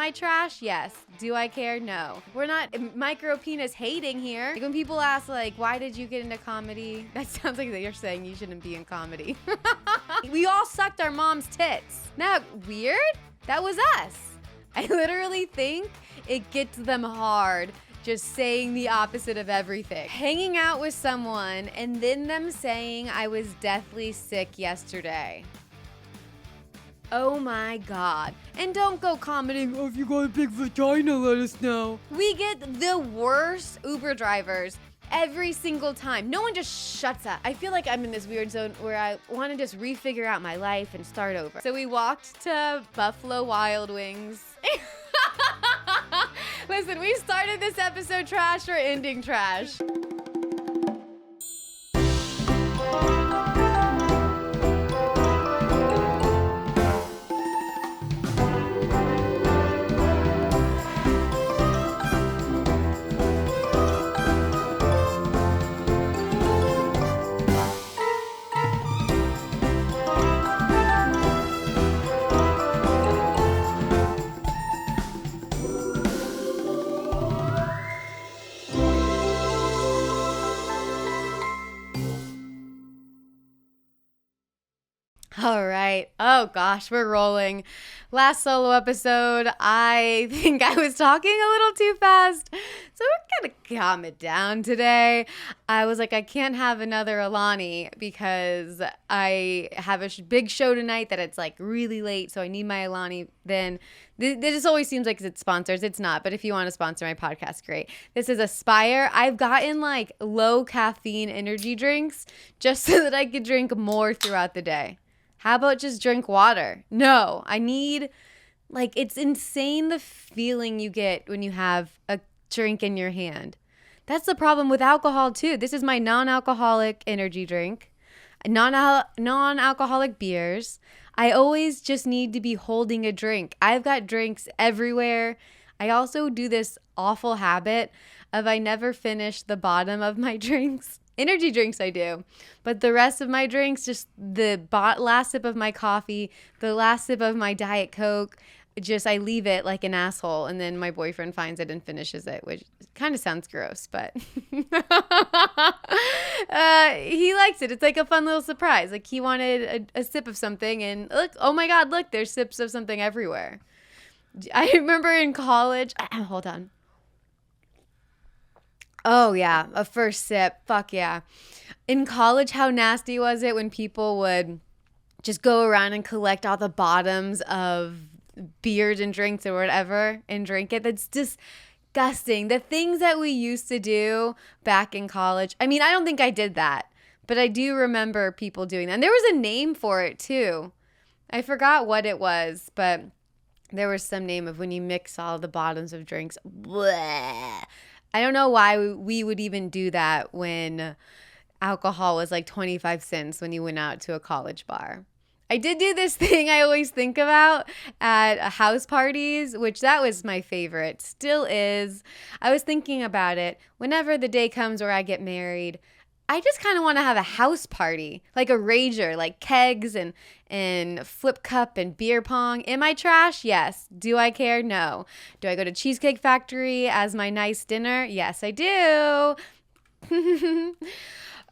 Am I trash? Yes. Do I care? No. We're not micro penis hating here. Like when people ask like, why did you get into comedy? That sounds like you're saying you shouldn't be in comedy. We all sucked our mom's tits. Now, weird? That was us. I literally think it gets them hard just saying the opposite of everything. Hanging out with someone and then them saying I was deathly sick yesterday. Oh my God. And don't go commenting, oh, if you got a big vagina, let us know. We get the worst Uber drivers every single time. No one just shuts up. I feel like I'm in this weird zone where I want to just refigure out my life and start over. So we walked to Buffalo Wild Wings. Listen, we started this episode trash or ending trash. All right. Oh gosh, we're rolling. Last solo episode, I think I was talking a little too fast. So we're going to calm it down today. I was like, I can't have another Alani because I have a big show tonight that it's like really late. So I need my Alani then. This always seems like it's sponsors. It's not. But if you want to sponsor my podcast, great. This is Aspire. I've gotten like low caffeine energy drinks just so that I could drink more throughout the day. How about just drink water? No, I need, like, it's insane the feeling you get when you have a drink in your hand. That's the problem with alcohol, too. This is my non-alcoholic energy drink, non-alcoholic beers. I always just need to be holding a drink. I've got drinks everywhere. I also do this awful habit of I never finish the bottom of my drinks. Energy drinks I do, but the rest of my drinks, just the last sip of my coffee, the last sip of my Diet Coke, just I leave it like an asshole, and then my boyfriend finds it and finishes it, which kind of sounds gross, but he likes it. It's like a fun little surprise. Like he wanted a sip of something, and look, oh my God, look, there's sips of something everywhere. I remember in college, hold on. Oh, yeah. A first sip. Fuck yeah. In college, how nasty was it when people would just go around and collect all the bottoms of beers and drinks or whatever and drink it? That's disgusting. The things that we used to do back in college. I mean, I don't think I did that, but I do remember people doing that. And there was a name for it, too. I forgot what it was, but there was some name of when you mix all the bottoms of drinks. Blech. I don't know why we would even do that when alcohol was like 25 cents when you went out to a college bar. I did do this thing I always think about at house parties, which that was my favorite, still is. I was thinking about it. Whenever the day comes where I get married, I just kind of want to have a house party, like a rager, like kegs and flip cup and beer pong. Am I trash? Yes. Do I care? No. Do I go to Cheesecake Factory as my nice dinner? Yes, I do.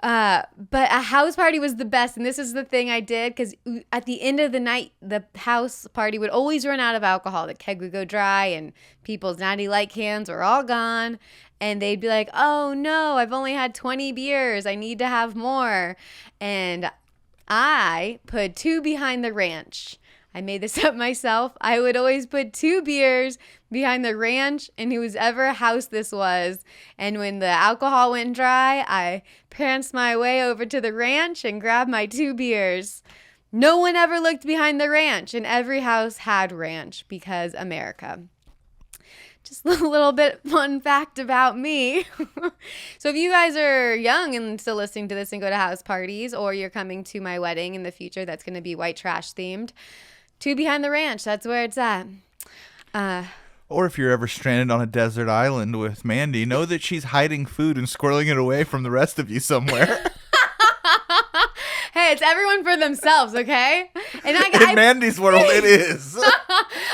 But a house party was the best. And this is the thing I did, because at the end of the night, the house party would always run out of alcohol. The keg would go dry and people's Natty Light cans were all gone. And they'd be like, oh no, I've only had 20 beers. I need to have more. And I put 2 behind the ranch. I made this up myself. I would always put 2 beers behind the ranch in whoever house this was. And when the alcohol went dry, I pranced my way over to the ranch and grabbed my 2 beers. No one ever looked behind the ranch, and every house had ranch because America. Just a little bit fun fact about me. So if you guys are young and still listening to this and go to house parties, or you're coming to my wedding in the future that's going to be white trash themed, 2 behind the ranch, that's where it's at. Or if you're ever stranded on a desert island with Mandy, know that she's hiding food and squirreling it away from the rest of you somewhere. Hey, it's everyone for themselves, okay? And in Mandy's world, it is.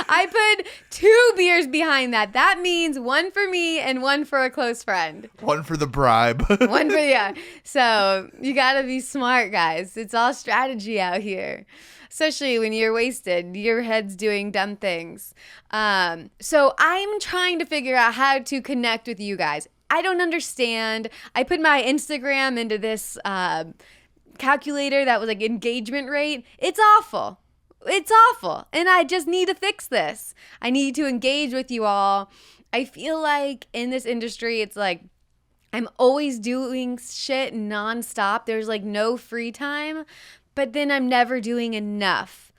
I put 2 beers behind that. That means 1 for me and 1 for a close friend. 1 for the bribe. 1 for, yeah. So you got to be smart, guys. It's all strategy out here. Especially when you're wasted. Your head's doing dumb things. So I'm trying to figure out how to connect with you guys. I don't understand. I put my Instagram into this calculator that was like engagement rate. It's awful. It's awful. And I just need to fix this. I need to engage with you all. I feel like in this industry, it's like I'm always doing shit nonstop. There's like no free time, but then I'm never doing enough.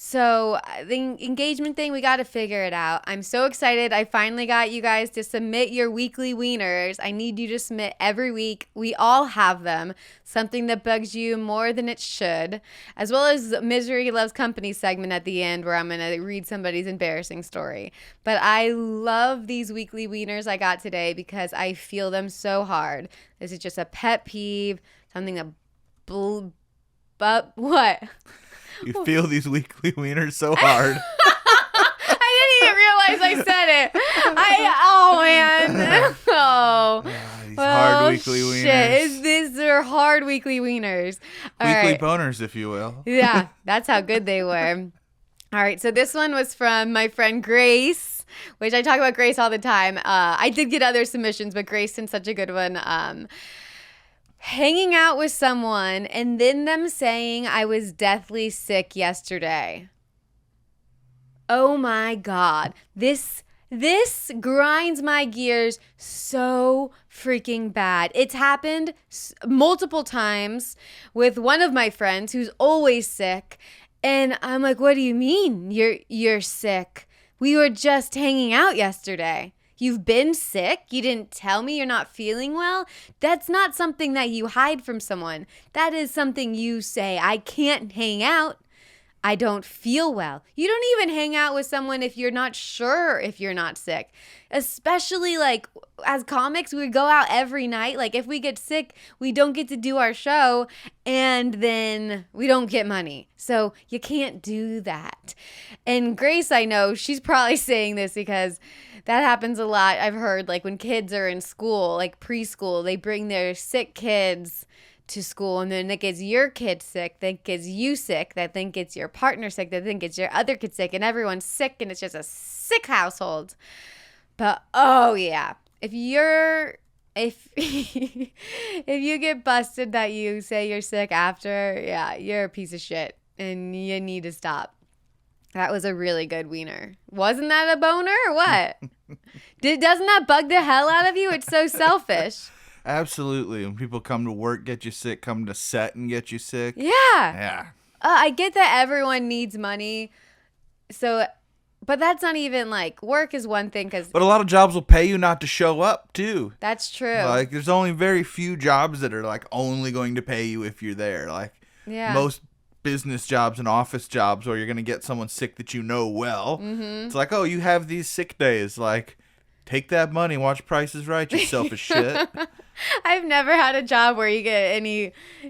So the engagement thing, we got to figure it out. I'm so excited. I finally got you guys to submit your weekly wieners. I need you to submit every week. We all have them. Something that bugs you more than it should. As well as Misery Loves Company segment at the end where I'm going to read somebody's embarrassing story. But I love these weekly wieners I got today because I feel them so hard. This is just a pet peeve. Something that... But what? You feel these weekly wieners so hard. I didn't even realize I said it. Oh, man. Oh. These hard weekly wieners. These are hard weekly wieners. Weekly boners, if you will. Yeah, that's how good they were. All right, so this one was from my friend Grace, which I talk about Grace all the time. I did get other submissions, but Grace sent such a good one. Hanging out with someone and then them saying I was deathly sick yesterday. Oh my God. This grinds my gears so freaking bad. It's happened multiple times with one of my friends who's always sick. And I'm like, what do you mean you're sick? We were just hanging out yesterday. You've been sick? You didn't tell me you're not feeling well? That's not something that you hide from someone. That is something you say, I can't hang out. I don't feel well. You don't even hang out with someone if you're not sure if you're not sick. Especially like as comics, we go out every night. Like if we get sick, we don't get to do our show and then we don't get money. So you can't do that. And Grace, I know, she's probably saying this because that happens a lot. I've heard like when kids are in school, like preschool, they bring their sick kids to school and then it gets your kid sick, then gets you sick, that then gets your partner sick, that then gets your other kid sick, and everyone's sick and it's just a sick household. But oh yeah, if you get busted that you say you're sick after, yeah, you're a piece of shit and you need to stop. That was a really good wiener. Wasn't that a boner or what? Doesn't that bug the hell out of you? It's so selfish. Absolutely. When people come to work, get you sick, come to set and get you sick. Yeah. Yeah. I get that everyone needs money. So, but that's not even like work is one thing. But a lot of jobs will pay you not to show up too. That's true. Like there's only very few jobs that are like only going to pay you if you're there. Like most business jobs and office jobs where you're going to get someone sick that you know well. Mm-hmm. It's like, oh, you have these sick days. Like, take that money, watch Price is Right, you selfish shit. I've never had a job where you get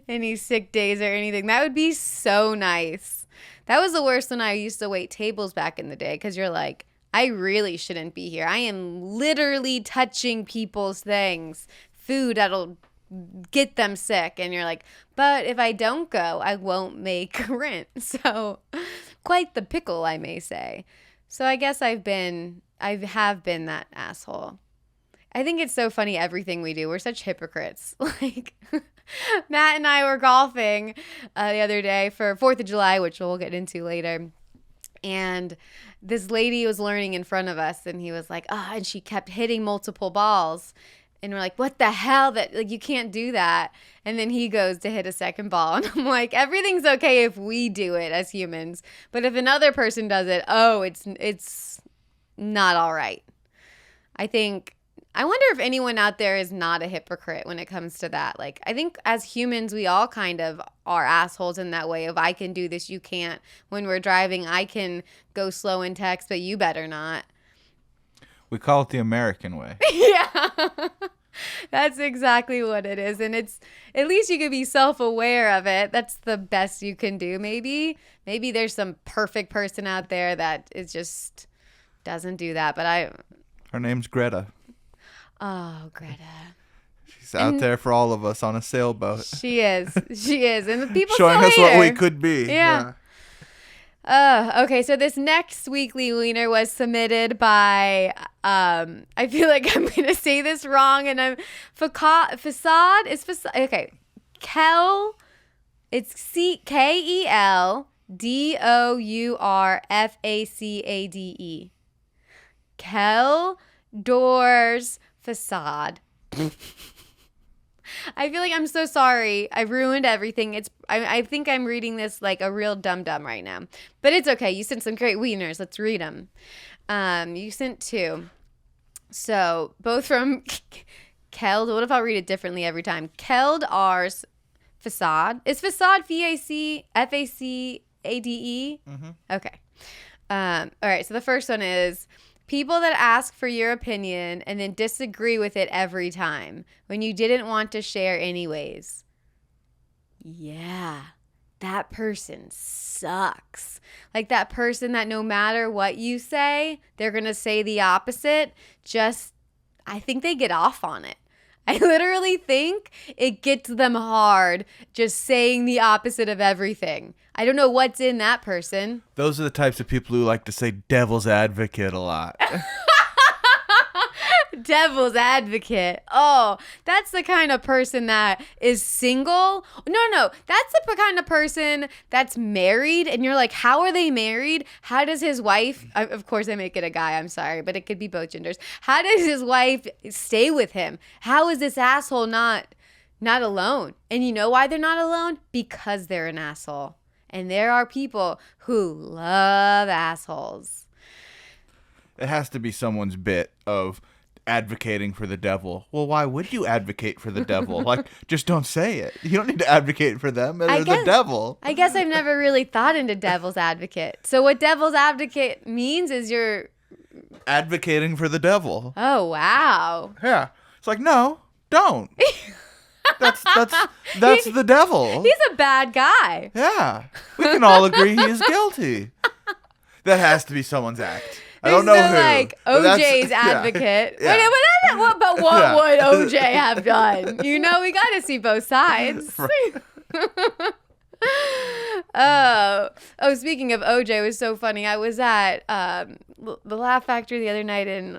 any sick days or anything. That would be so nice. That was the worst when I used to wait tables back in the day because you're like, I really shouldn't be here. I am literally touching people's things, food that'll get them sick. And you're like, but if I don't go, I won't make rent. So quite the pickle, I may say. So I guess I have been that asshole. I think it's so funny everything we do. We're such hypocrites. Like Matt and I were golfing the other day for 4th of July, which we'll get into later. And this lady was learning in front of us and he was like, and she kept hitting multiple balls. And we're like, what the hell? That like you can't do that. And then he goes to hit a second ball. And I'm like, everything's okay if we do it as humans. But if another person does it, it's not all right. I wonder if anyone out there is not a hypocrite when it comes to that. Like, I think as humans, we all kind of are assholes in that way of I can do this, you can't. When we're driving, I can go slow and text, but you better not. We call it the American way. Yeah. That's exactly what it is. And it's, at least you could be self-aware of it. That's the best you can do. Maybe there's some perfect person out there that is just doesn't do that. But her name's Greta. Oh, Greta. She's out there for all of us on a sailboat. She is. And the people showing still us hate what her. we could be. Yeah. Okay, so this next weekly wiener was submitted by, I feel like I'm going to say this wrong, and I'm, Facade is Facade, okay, it's KelDourFacade. Kel Doors Facade. I feel like I'm so sorry. I ruined everything. I think I'm reading this like a real dum-dum right now. But it's okay. You sent some great wieners. Let's read them. You sent 2. So both from Keld. What if I'll read it differently every time? Keld R's Facade. Is Facade Facade? Mm-hmm. Okay. All right. So the first one is... people that ask for your opinion and then disagree with it every time when you didn't want to share anyways. Yeah, that person sucks. Like that person that no matter what you say, they're going to say the opposite. I think they get off on it. I literally think it gets them hard just saying the opposite of everything. I don't know what's in that person. Those are the types of people who like to say devil's advocate a lot. Devil's advocate. Oh, that's the kind of person that is single. No. That's the kind of person that's married. And you're like, how are they married? How does his wife, of course I make it a guy, I'm sorry, but it could be both genders. How does his wife stay with him? How is this asshole not alone? And you know why they're not alone? Because they're an asshole. And there are people who love assholes. It has to be someone's bit of advocating for the devil. Well, why would you advocate for the devil? Like, just don't say it. You don't need to advocate for them. They're the devil. I guess I've never really thought into devil's advocate. So what devil's advocate means is you're advocating for the devil. Oh, wow. Yeah. It's like, no, don't. That's the devil. He's a bad guy. Yeah. We can all agree he is guilty. That has to be someone's act. I don't know who. Like OJ's advocate. Yeah. But what would OJ have done? You know, we got to see both sides. Oh, speaking of OJ, it was so funny. I was at the Laugh Factory the other night, and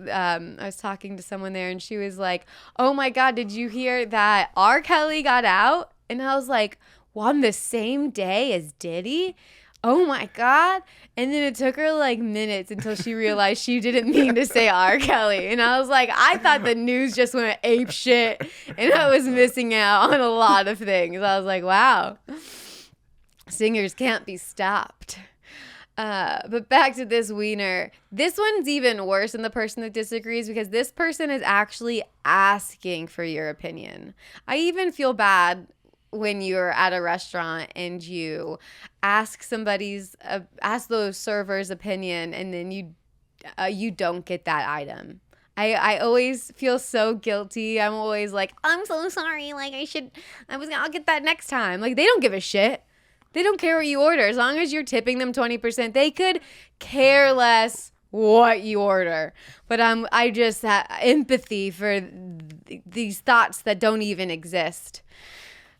I was talking to someone there, and she was like, "Oh my God, did you hear that R. Kelly got out?" And I was like, "Well, on the same day as Diddy? Oh my God." And then it took her like minutes until she realized she didn't mean to say R. Kelly. And I was like, I thought the news just went ape shit, and I was missing out on a lot of things. I was like, wow, singers can't be stopped. But back to this wiener. This one's even worse than the person that disagrees, because this person is actually asking for your opinion. I even feel bad when you're at a restaurant and you ask those servers' opinion, and then you don't get that item. I always feel so guilty. I'm always like, I'm so sorry. Like I'll get that next time. Like, they don't give a shit. They don't care what you order. As long as you're tipping them 20%, they could care less what you order. But I just have empathy for these thoughts that don't even exist.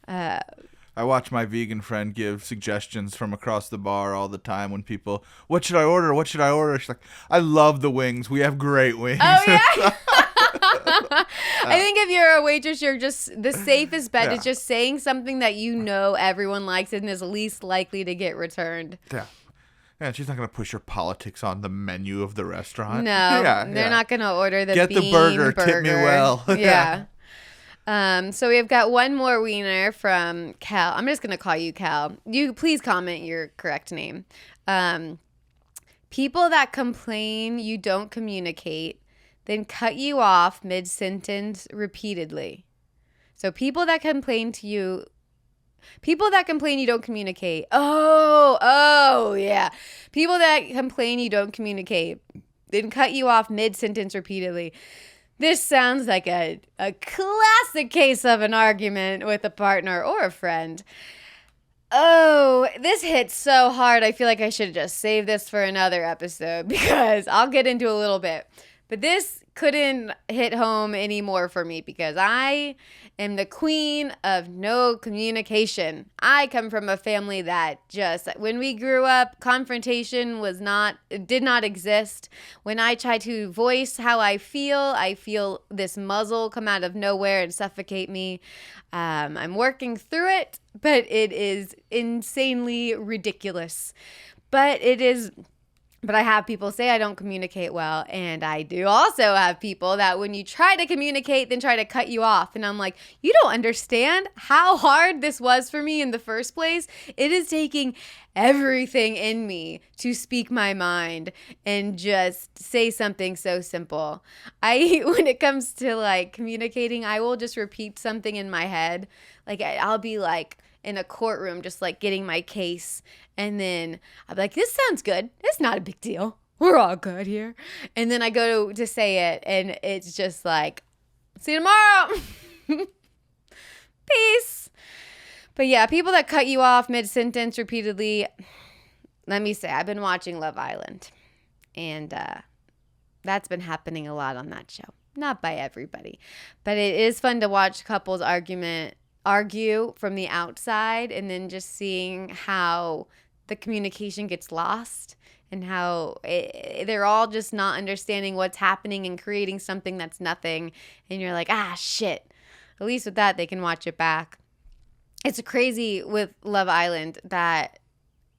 I watch my vegan friend give suggestions from across the bar all the time when people, what should I order? What should I order? She's like, I love the wings. We have great wings. Oh, yeah. I think if you're a waitress, you're just, the safest bet is just saying something that you know everyone likes and is least likely to get returned. Yeah. Yeah, she's not going to push her politics on the menu of the restaurant. No, they're not going to order the Get bean the burger. Tip me well. Yeah. So we've got one more wiener from Cal. I'm just going to call you Cal. You please comment your correct name. People that complain you don't communicate, then cut you off mid-sentence repeatedly. So people that complain you don't communicate. Oh, yeah. People that complain you don't communicate, then cut you off mid-sentence repeatedly. This sounds like a classic case of an argument with a partner or a friend. Oh, this hits so hard. I feel like I should just save this for another episode because I'll get into a little bit. But this couldn't hit home anymore for me because I am the queen of no communication. I come from a family that just, when we grew up, confrontation did not exist. When I try to voice how I feel this muzzle come out of nowhere and suffocate me. I'm working through it, but it is insanely ridiculous. But I have people say I don't communicate well, and I do also have people that when you try to communicate, then try to cut you off. And I'm like, you don't understand how hard this was for me in the first place. It is taking everything in me to speak my mind and just say something so simple. When it comes to like communicating, I will just repeat something in my head. Like I'll be like in a courtroom, just like getting my case. And then I'll be like, this sounds good. It's not a big deal. We're all good here. And then I go to say it, and it's just like, see you tomorrow. Peace. But yeah, people that cut you off mid-sentence repeatedly, let me say, I've been watching Love Island. And that's been happening a lot on that show. Not by everybody. But it is fun to watch couples argue from the outside and then just seeing how the communication gets lost and how they're all just not understanding what's happening and creating something that's nothing. And you're like, shit. At least with that, they can watch it back. It's crazy with Love Island that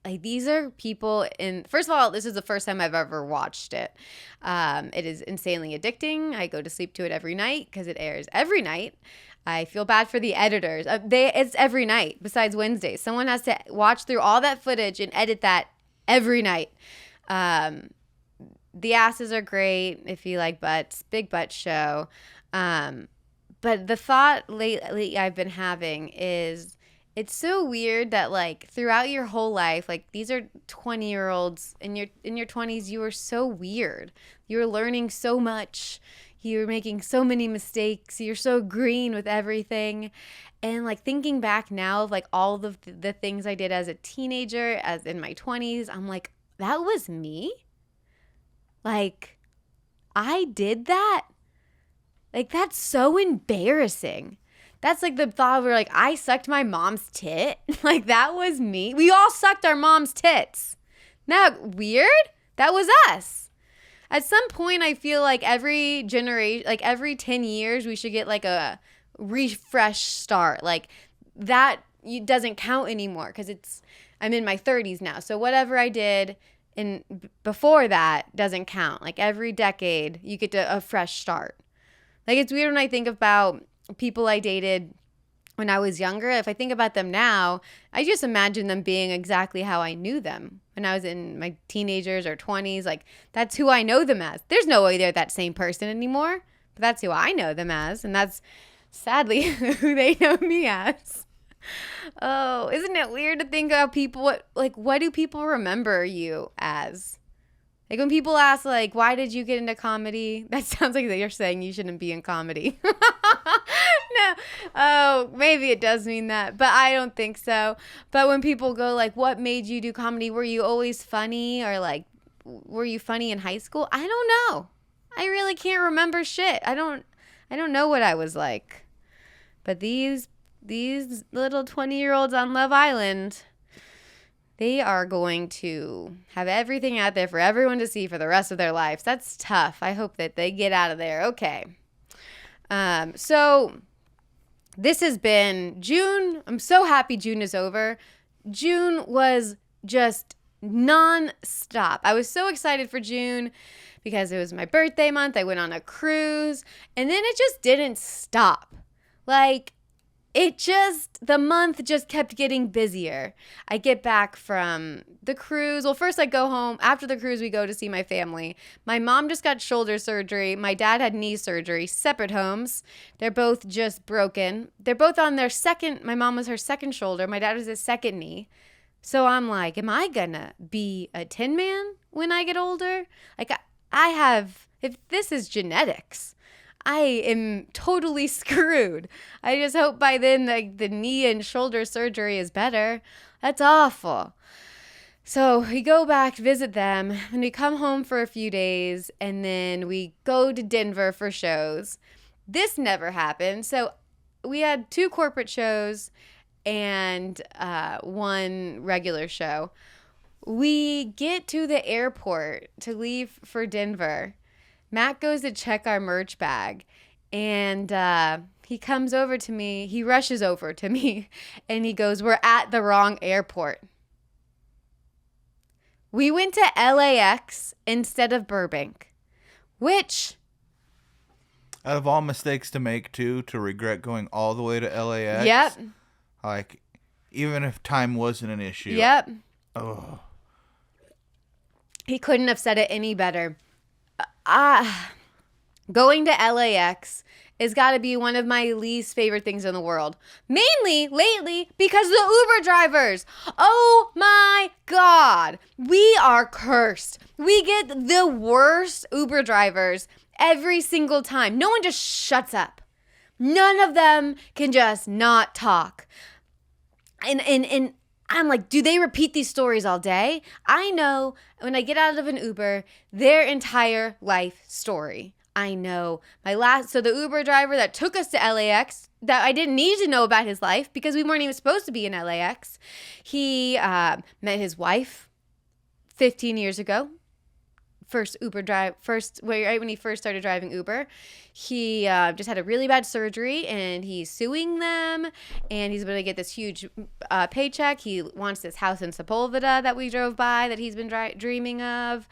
like these are people first of all, this is the first time I've ever watched it. It is insanely addicting. I go to sleep to it every night because it airs every night. I feel bad for the editors. It's every night besides Wednesdays. Someone has to watch through all that footage and edit that every night. The asses are great if you like butts. Big butt show. But the thought lately I've been having is it's so weird that like throughout your whole life, like these are 20-year-olds in your 20s, you were so weird. You were learning so much. You're making so many mistakes. You're so green with everything. And like thinking back now of like all of the things I did as a teenager, as in my 20s, I'm like, that was me? Like, I did that? Like, that's so embarrassing. That's like the thought where like, I sucked my mom's tit. Like, that was me. We all sucked our mom's tits. Not weird? That was us. At some point, I feel like every generation, like every 10 years, we should get like a refresh start. Like that doesn't count anymore because I'm in my 30s now. So whatever I did before that doesn't count. Like every decade, you get a fresh start. Like it's weird when I think about people I dated when I was younger. If I think about them now, I just imagine them being exactly how I knew them when I was in my teenagers or 20s. Like, that's who I know them as. There's no way they're that same person anymore, but that's who I know them as, and that's sadly who they know me as. Oh, isn't it weird to think about people, what do people remember you as? Like, when people ask, like, why did you get into comedy? That sounds like you're saying you shouldn't be in comedy. No. Oh, maybe it does mean that, but I don't think so. But when people go, like, what made you do comedy? Were you always funny? Or, like, were you funny in high school? I don't know. I really can't remember shit. I don't know what I was like. But these little 20-year-olds on Love Island, they are going to have everything out there for everyone to see for the rest of their lives. That's tough. I hope that they get out of there. Okay. So this has been June. I'm so happy June is over. June was just non-stop. I was so excited for June because it was my birthday month. I went on a cruise and then it just didn't stop. Like, the month just kept getting busier. I get back from the cruise. Well, first I go home. After the cruise, we go to see my family. My mom just got shoulder surgery. My dad had knee surgery. Separate homes. They're both just broken. They're both on their second. My mom was her second shoulder. My dad was his second knee. So I'm like, am I gonna be a tin man when I get older? Like, if this is genetics, I am totally screwed. I just hope by then the knee and shoulder surgery is better. That's awful. So we go back to visit them, and we come home for a few days, and then we go to Denver for shows. This never happened. So we had 2 corporate shows and 1 regular show. We get to the airport to leave for Denver. Matt goes to check our merch bag, and he comes over to me. He rushes over to me, and he goes, "We're at the wrong airport." We went to LAX instead of Burbank, which... Out of all mistakes to make, too, to regret going all the way to LAX. Yep. Like, even if time wasn't an issue. Yep. Oh. He couldn't have said it any better. Going to LAX has got to be one of my least favorite things in the world. Mainly, lately, because the Uber drivers. Oh my God. We are cursed. We get the worst Uber drivers every single time. No one just shuts up. None of them can just not talk. And I'm like, do they repeat these stories all day? I know when I get out of an Uber, their entire life story. I know. So the Uber driver that took us to LAX, that I didn't need to know about his life because we weren't even supposed to be in LAX. He met his wife 15 years ago. Right when he first started driving Uber. He just had a really bad surgery, and he's suing them, and he's going to get this huge paycheck. He wants this house in Sepulveda that we drove by that he's been dreaming of.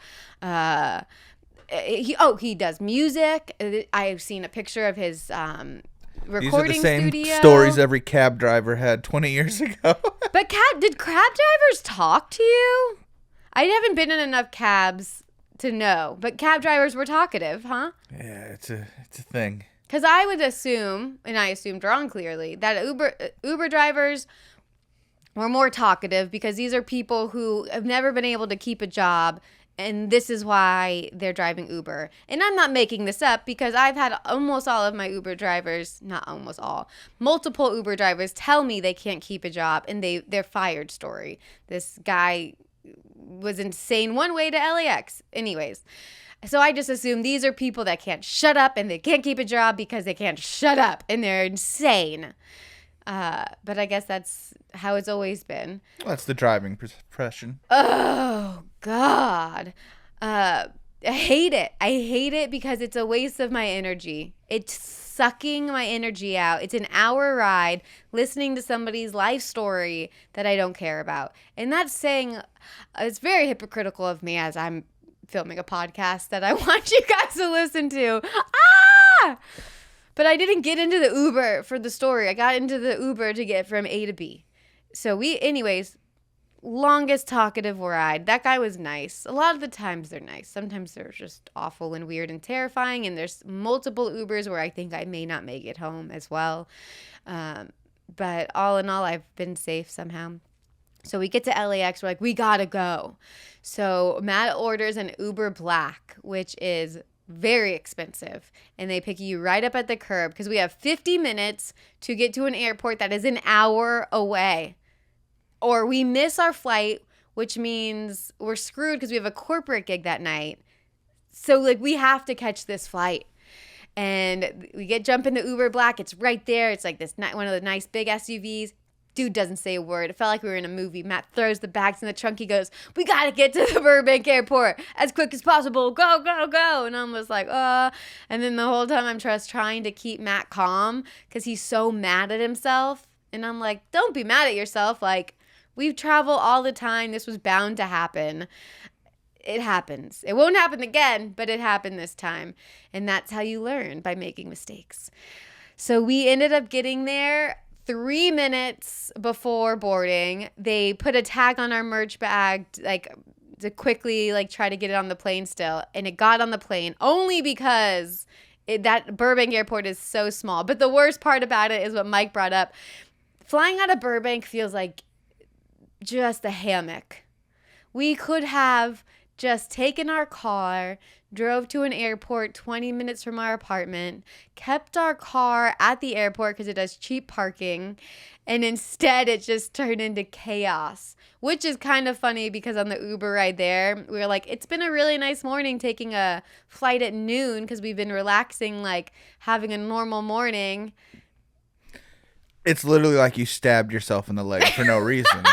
He does music. I've seen a picture of his recording These are the same studio. Stories every cab driver had 20 years ago. But did cab drivers talk to you? I haven't been in enough cabs to know, but cab drivers were talkative, huh? Yeah, it's a thing. Because I would assume, and I assumed wrong clearly, that Uber drivers were more talkative because these are people who have never been able to keep a job, and this is why they're driving Uber. And I'm not making this up because I've had almost all of my Uber drivers, not almost all, multiple Uber drivers tell me they can't keep a job, and they're fired story. This guy was insane one way to LAX. Anyways, so I just assume these are people that can't shut up and they can't keep a job because they can't shut up and they're insane. But I guess that's how it's always been. Well, that's the driving profession. Oh, God. I hate it. I hate it because it's a waste of my energy. It's sucking my energy out. It's an hour ride listening to somebody's life story that I don't care about. And that's saying, it's very hypocritical of me as I'm filming a podcast that I want you guys to listen to. But I didn't get into the Uber for the story. I got into the Uber to get from A to B. So anyways, longest talkative ride. That guy was nice. A lot of the times they're nice. Sometimes they're just awful and weird and terrifying. And there's multiple Ubers where I think I may not make it home as well. But all in all, I've been safe somehow. So we get to LAX. We're like, we gotta go. So Matt orders an Uber Black, which is very expensive. And they pick you right up at the curb because we have 50 minutes to get to an airport that is an hour away. Or we miss our flight, which means we're screwed because we have a corporate gig that night. So, we have to catch this flight. And we jump into Uber Black. It's right there. It's like one of the nice big SUVs. Dude doesn't say a word. It felt like we were in a movie. Matt throws the bags in the trunk. He goes, "We got to get to the Burbank airport as quick as possible. Go, go, go." And I'm just like, And then the whole time I'm just trying to keep Matt calm because he's so mad at himself. And I'm like, don't be mad at yourself. We travel all the time. This was bound to happen. It happens. It won't happen again, but it happened this time. And that's how you learn, by making mistakes. So we ended up getting there 3 minutes before boarding. They put a tag on our merch bag, to quickly, try to get it on the plane still. And it got on the plane only because that Burbank airport is so small. But the worst part about it is what Mike brought up. Flying out of Burbank feels like just a hammock. We could have just taken our car, drove to an airport 20 minutes from our apartment, kept our car at the airport because it does cheap parking, and instead it just turned into chaos, which is kind of funny because on the Uber ride there, we were like, it's been a really nice morning taking a flight at noon because we've been relaxing, like having a normal morning. It's literally like you stabbed yourself in the leg for no reason.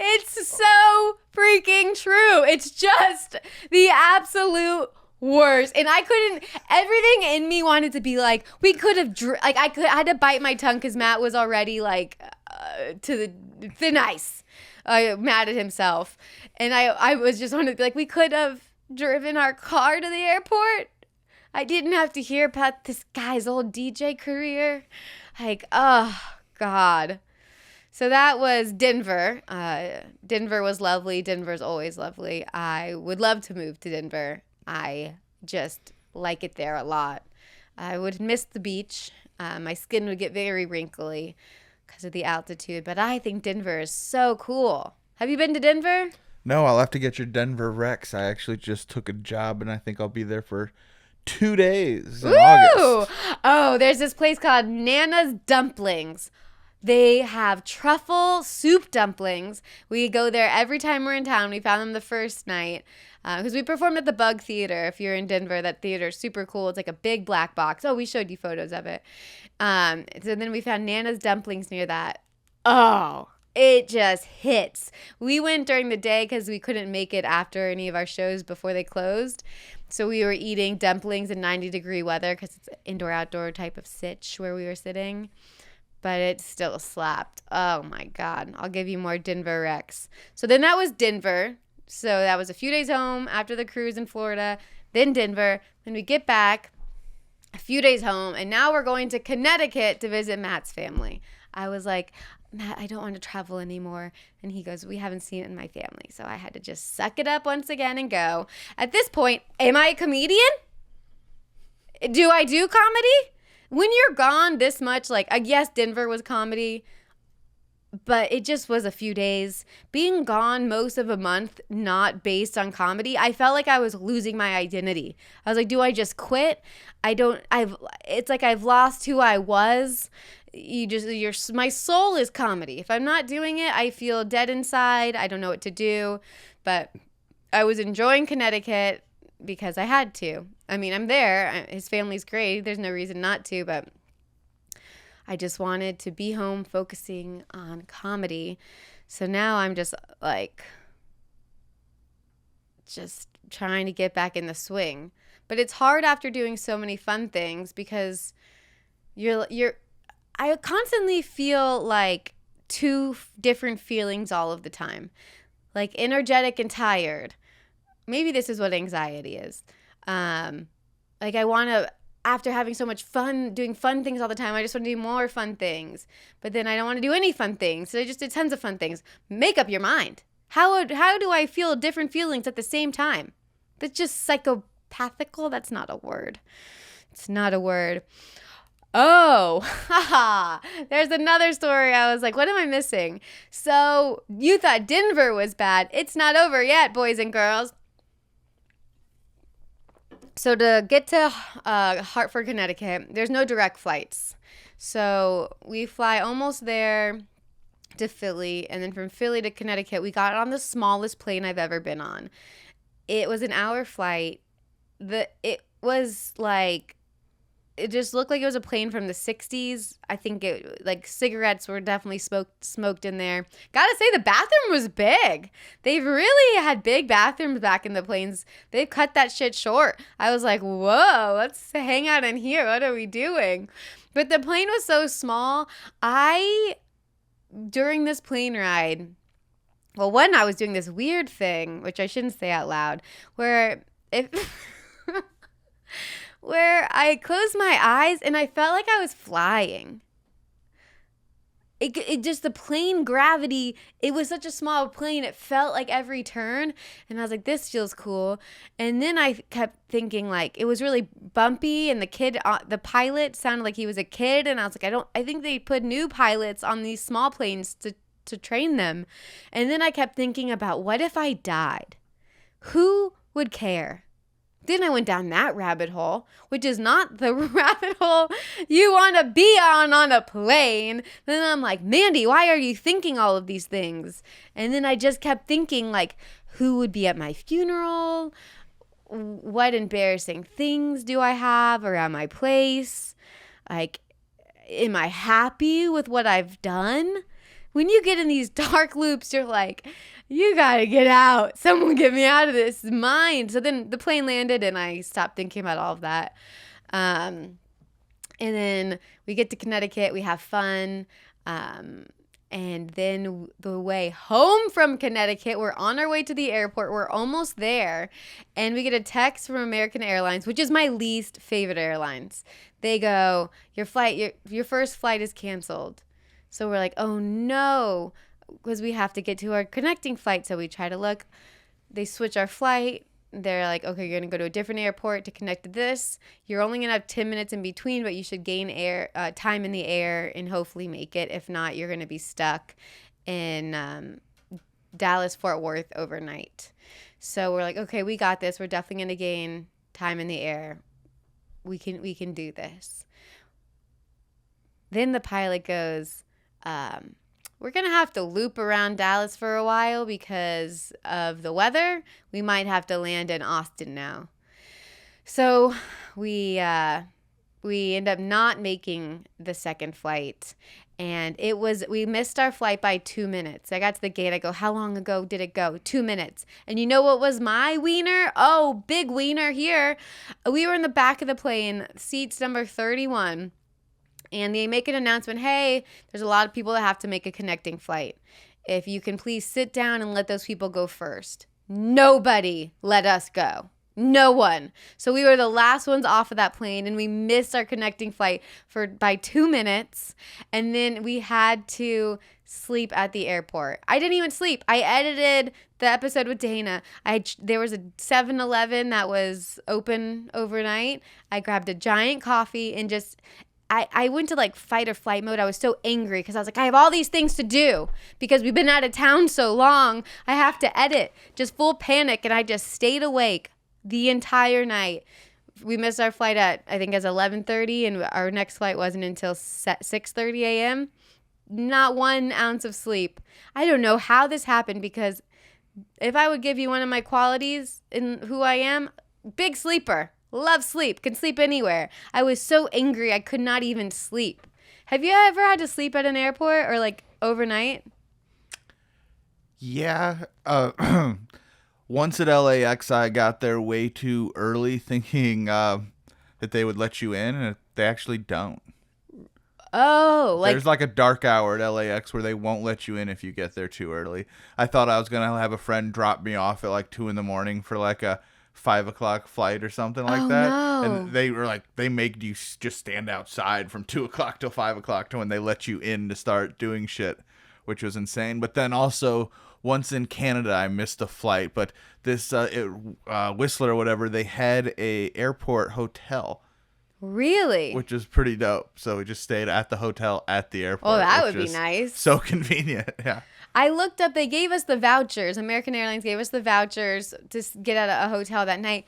It's so freaking true. It's just the absolute worst. And everything in me wanted to be like, we could have, I had to bite my tongue because Matt was already like to the thin ice, mad at himself. And I was just wanted to be like, we could have driven our car to the airport. I didn't have to hear about this guy's old DJ career. Like, oh, God. So that was Denver. Denver was lovely. Denver's always lovely. I would love to move to Denver. I just like it there a lot. I would miss the beach. My skin would get very wrinkly because of the altitude. But I think Denver is so cool. Have you been to Denver? No, I'll have to get your Denver Rex. I actually just took a job, and I think I'll be there for 2 days in August. Oh, there's this place called Nana's Dumplings. They have truffle soup dumplings. We go there every time we're in town. We found them the first night because we performed at the Bug Theater. If you're in Denver, that theater is super cool. It's like a big black box. Oh, we showed you photos of it. So then we found Nana's Dumplings near that. Oh, it just hits. We went during the day because we couldn't make it after any of our shows before they closed. So we were eating dumplings in 90-degree weather because it's an indoor-outdoor type of sitch where we were sitting. But it still slapped. Oh, my God. I'll give you more Denver Rex. So then that was Denver. So that was a few days home after the cruise in Florida. Then Denver. Then we get back, a few days home. And now we're going to Connecticut to visit Matt's family. I was like, Matt, I don't want to travel anymore. And he goes, we haven't seen it in my family. So I had to just suck it up once again and go. At this point, am I a comedian? Do I do comedy? When you're gone this much, like, yes, Denver was comedy, but it just was a few days. Being gone most of a month, not based on comedy, I felt like I was losing my identity. I was like, do I just quit? It's like I've lost who I was. My soul is comedy. If I'm not doing it, I feel dead inside. I don't know what to do, but I was enjoying Connecticut because I had to. I mean, I'm there. His family's great. There's no reason not to, but I just wanted to be home focusing on comedy. So now I'm just trying to get back in the swing. But it's hard after doing so many fun things because I constantly feel like two different feelings all of the time. Like energetic and tired. Maybe this is what anxiety is. Like I want to, after having so much fun, doing fun things all the time, I just want to do more fun things. But then I don't want to do any fun things. So I just did tons of fun things. Make up your mind. How do I feel different feelings at the same time? That's just psychopathical. That's not a word. It's not a word. Oh, haha. There's another story. I was like, what am I missing? So you thought Denver was bad. It's not over yet, boys and girls. So to get to Hartford, Connecticut, there's no direct flights. So we fly almost there to Philly, and then from Philly to Connecticut, we got on the smallest plane I've ever been on. It was an hour flight. It just looked like it was a plane from the 60s. I think cigarettes were definitely smoked in there. Gotta say, the bathroom was big. They've really had big bathrooms back in the planes. They've cut that shit short. I was like, whoa, let's hang out in here. What are we doing? But the plane was so small. During this plane ride, I was doing this weird thing, which I shouldn't say out loud, where I closed my eyes and I felt like I was flying. It just, the plane gravity, it was such a small plane, it felt like every turn. And I was like, this feels cool. And then I kept thinking, like, it was really bumpy, and the pilot sounded like he was a kid. And I was like, I think they put new pilots on these small planes to train them. And then I kept thinking about, what if I died? Who would care? Then I went down that rabbit hole, which is not the rabbit hole you want to be on a plane. Then I'm like, Mandy, why are you thinking all of these things? And then I just kept thinking, like, who would be at my funeral? What embarrassing things do I have around my place? Like, am I happy with what I've done? When you get in these dark loops, you're like, you gotta get out. Someone get me out of this mind. So then the plane landed and I stopped thinking about all of that. And then we get to Connecticut. We have fun. And then the way home from Connecticut, we're on our way to the airport. We're almost there. And we get a text from American Airlines, which is my least favorite airlines. They go, your first flight is canceled. So we're like, oh no, because we have to get to our connecting flight. So we try to look. They switch our flight. They're like, okay, you're going to go to a different airport to connect to this. You're only going to have 10 minutes in between, but you should gain time in the air and hopefully make it. If not, you're going to be stuck in Dallas, Fort Worth overnight. So we're like, okay, we got this. We're definitely going to gain time in the air. We can do this. Then the pilot goes, we're going to have to loop around Dallas for a while because of the weather. We might have to land in Austin now. So we end up not making the second flight. And we missed our flight by 2 minutes. I got to the gate. I go, how long ago did it go? 2 minutes. And you know what was my wiener? Oh, big wiener here. We were in the back of the plane, seats number 31. And they make an announcement, hey, there's a lot of people that have to make a connecting flight. If you can please sit down and let those people go first. Nobody let us go. No one. So we were the last ones off of that plane, and we missed our connecting flight by 2 minutes. And then we had to sleep at the airport. I didn't even sleep. I edited the episode with Dana. There was a 7-Eleven that was open overnight. I grabbed a giant coffee and I went to like fight or flight mode. I was so angry because I was like, I have all these things to do because we've been out of town so long. I have to edit. Just full panic. And I just stayed awake the entire night. We missed our flight at, I think, it was 11:30, and our next flight wasn't until 6:30 a.m. Not 1 ounce of sleep. I don't know how this happened, because if I would give you one of my qualities in who I am, big sleeper. Love sleep. Can sleep anywhere. I was so angry I could not even sleep. Have you ever had to sleep at an airport or like overnight? Yeah. Once at LAX, I got there way too early thinking that they would let you in, and they actually don't. Oh, there's like a dark hour at LAX where they won't let you in if you get there too early. I thought I was going to have a friend drop me off at like 2 a.m. for like a 5 o'clock flight or something like that. No. And they were like, they make you just stand outside from 2 o'clock till 5 o'clock to when they let you in to start doing shit, which was insane. But then also, once in Canada, I missed a flight, but this Whistler or whatever, they had a airport hotel. Really? Which is pretty dope. So we just stayed at the hotel at the airport. Oh, that would be nice. So convenient. Yeah. I looked up, they gave us the vouchers. American Airlines gave us the vouchers to get at a hotel that night.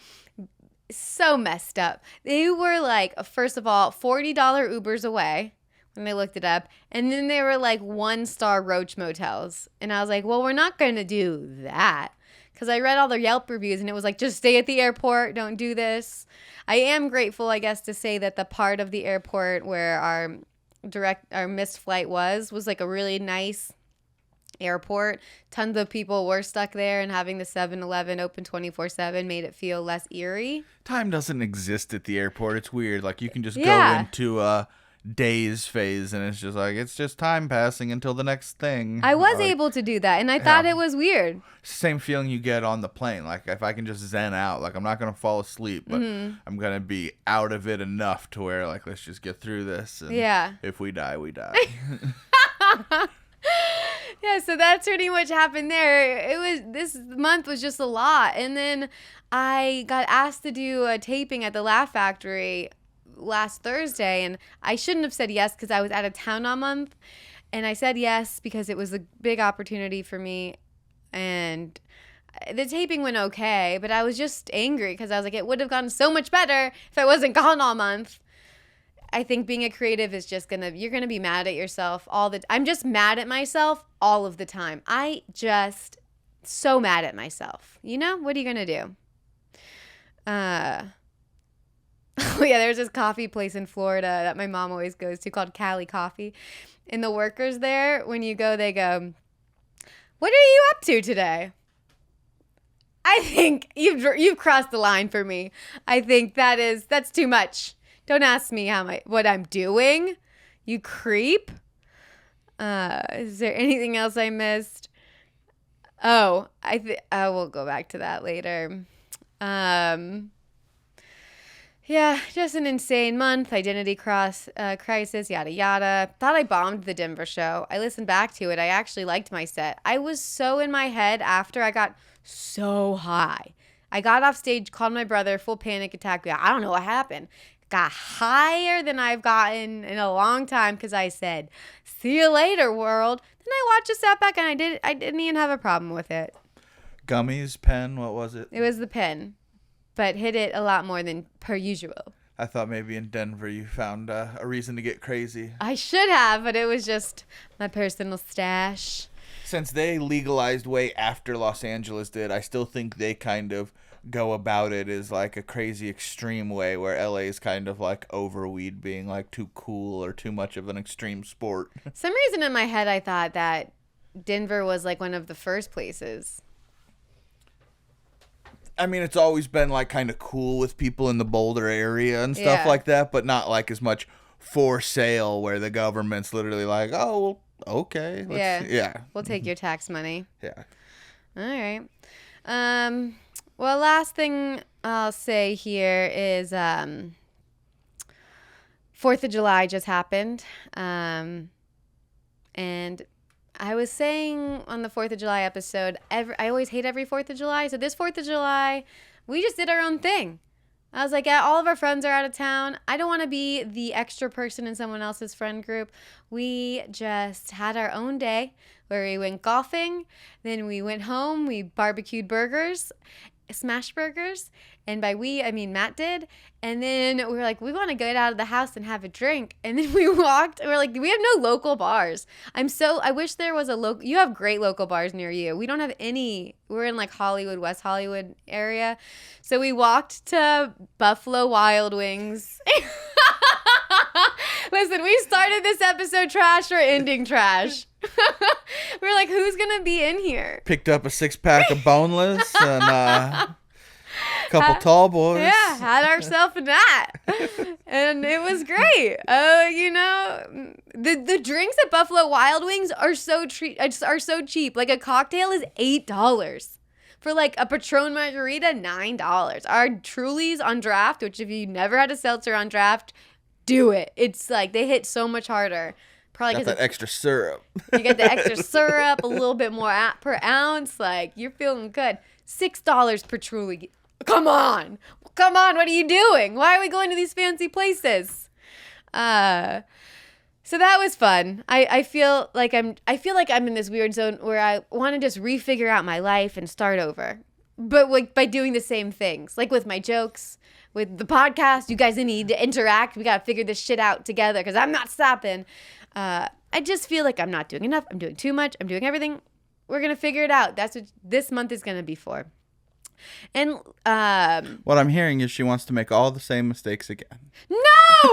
So messed up. They were like, first of all, $40 Ubers away when they looked it up. And then they were like 1-star Roach motels. And I was like, well, we're not going to do that. Because I read all their Yelp reviews and it was like, just stay at the airport. Don't do this. I am grateful, I guess, to say that the part of the airport where our missed flight was like a really nice airport. Tons of people were stuck there, and having the 7-Eleven open 24/7 made it feel less eerie. Time doesn't exist at the airport. It's weird. Like, you can just go into a daze phase, and it's just time passing until the next thing. I was able to do that, and I thought it was weird. Same feeling you get on the plane. Like, if I can just zen out, like, I'm not going to fall asleep, but I'm going to be out of it enough to where, like, let's just get through this. And if we die, we die. Yeah, so that's pretty much happened there. This month was just a lot. And then I got asked to do a taping at the Laugh Factory last Thursday, and I shouldn't have said yes because I was out of town all month. And I said yes because it was a big opportunity for me, and the taping went okay, but I was just angry because I was like, it would have gotten so much better if I wasn't gone all month. I think being a creative is just you're gonna be mad at yourself I'm just mad at myself all of the time. So mad at myself. You know, what are you gonna do? Oh yeah, there's this coffee place in Florida that my mom always goes to called Cali Coffee. And the workers there, when you go, they go, "What are you up to today?" I think you've crossed the line for me. I think that's too much. Don't ask me what I'm doing, you creep. Is there anything else I missed? Oh, I will go back to that later. Yeah, just an insane month. Identity crisis, yada yada. Thought I bombed the Denver show. I listened back to it. I actually liked my set. I was so in my head after I got so high. I got off stage, called my brother, full panic attack. I don't know what happened. Got higher than I've gotten in a long time because I said, "See you later, world." Then I watched a set back and I didn't even have a problem with it. Gummies, pen, what was it? It was the pen, but hit it a lot more than per usual. I thought maybe in Denver you found a reason to get crazy. I should have, but it was just my personal stash. Since they legalized way after Los Angeles did, I still think they kind of go about it as like a crazy extreme way where LA is kind of like over weed being like too cool or too much of an extreme sport. Some reason in my head I thought that Denver was like one of the first places. I mean, it's always been like kind of cool with people in the Boulder area and stuff like that, but not like as much for sale where the government's literally like, "Oh, well, okay. We'll take your tax money." Yeah. All right. Well, last thing I'll say here is 4th of July just happened. And I was saying on the 4th of July episode, I always hate every 4th of July. So this 4th of July, we just did our own thing. I was like, yeah, all of our friends are out of town. I don't want to be the extra person in someone else's friend group. We just had our own day where we went golfing. Then we went home. We barbecued burgers, smash burgers. And by we, I mean Matt did. And then we were like, we want to get out of the house and have a drink. And then we walked. And we're like, we have no local bars. I wish there was a local. You have great local bars near you. We don't have any. We're in like Hollywood, West Hollywood area. So we walked to Buffalo Wild Wings. Listen, we started this episode trash or ending trash. We're like, who's going to be in here? Picked up a 6-pack of Boneless and couple tall boys. Yeah, had ourselves a night. And it was great. The drinks at Buffalo Wild Wings are so cheap. Like a cocktail is $8. For like a Patron margarita, $9. Our Trulies on draft, which if you never had a seltzer on draft, do it. It's like they hit so much harder. Probably got that extra syrup. You get the extra syrup, a little bit more per ounce. Like you're feeling good. $6 per Truly. Come on, what are you doing? Why are we going to these fancy places? So that was fun. I feel like I'm in this weird zone where I want to just refigure out my life and start over, but like by doing the same things, like with my jokes, with the podcast. You guys need to interact. We gotta figure this shit out together because I'm not stopping. I just feel like I'm not doing enough. I'm doing too much. I'm doing everything. We're gonna figure it out. That's what this month is gonna be for. And what I'm hearing is she wants to make all the same mistakes again. No,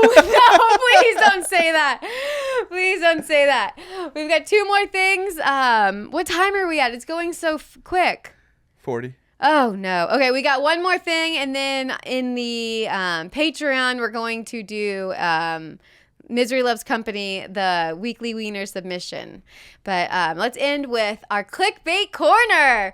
please don't say that. Please don't say that. We've got 2 more things. What time are we at? It's going so quick. 40. Oh, no. Okay, we got 1 more thing. And then in the Patreon, we're going to do Misery Loves Company, the weekly Wiener submission. But let's end with our Clickbait Corner.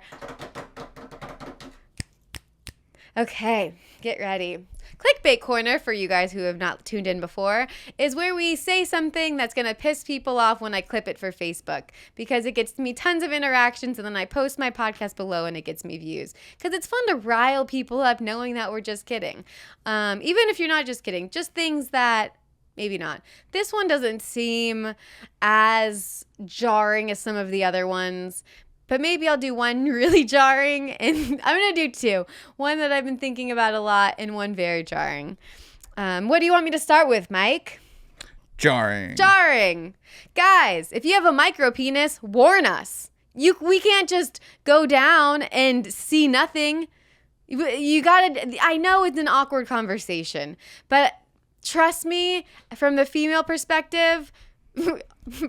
Okay, get ready. Clickbait Corner, for you guys who have not tuned in before, is where we say something that's going to piss people off when I clip it for Facebook, because it gets me tons of interactions, and then I post my podcast below and it gets me views. Because it's fun to rile people up knowing that we're just kidding. Even if you're not just kidding, just things that maybe not. This one doesn't seem as jarring as some of the other ones. But maybe I'll do one really jarring, and I'm going to do two. One that I've been thinking about a lot, and one very jarring. What do you want me to start with, Mike? Jarring. Guys, if you have a micro penis, warn us. We can't just go down and see nothing. You gotta, I know it's an awkward conversation, but trust me, from the female perspective,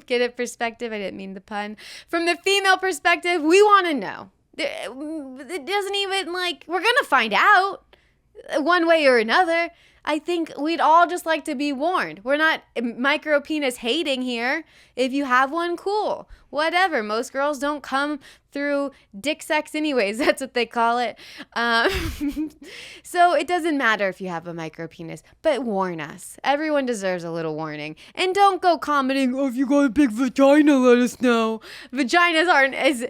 get it perspective? I didn't mean the pun. From the female perspective, we want to know. It doesn't even, like, we're going to find out one way or another. I think we'd all just like to be warned. We're not micro penis hating here. If you have one, cool. Whatever. Most girls don't come through dick sex anyways. That's what they call it. So it doesn't matter if you have a micro penis, but warn us. Everyone deserves a little warning. And don't go commenting, oh, if you got a big vagina, let us know. Vaginas aren't as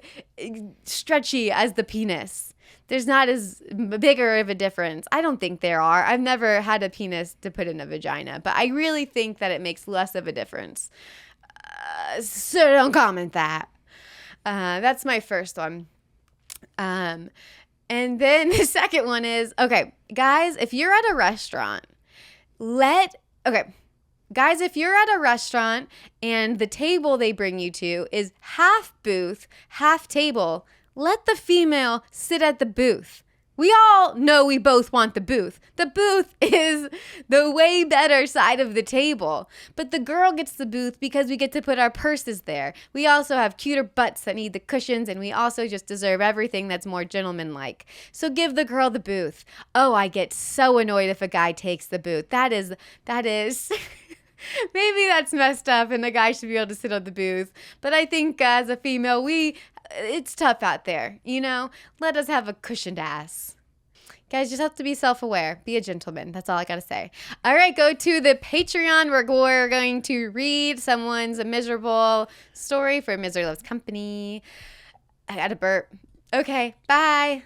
stretchy as the penis. There's not as bigger of a difference. I don't think there are. I've never had a penis to put in a vagina, but I really think that it makes less of a difference. So don't comment that. That's my first one. And then the second one is, okay, guys, if you're at a restaurant, guys, if you're at a restaurant and the table they bring you to is half booth, half table, let the female sit at the booth. We all know we both want the booth. The booth is the way better side of the table. But the girl gets the booth because we get to put our purses there. We also have cuter butts that need the cushions, and we also just deserve everything that's more gentlemanlike. So give the girl the booth. Oh, I get so annoyed if a guy takes the booth. That is... Maybe that's messed up and the guy should be able to sit on the booth. But I think as a female, it's tough out there, you know? Let us have a cushioned ass. Guys, just have to be self-aware. Be a gentleman. That's all I got to say. All right, go to the Patreon where we're going to read someone's miserable story for Misery Loves Company. I got to burp. Okay, bye.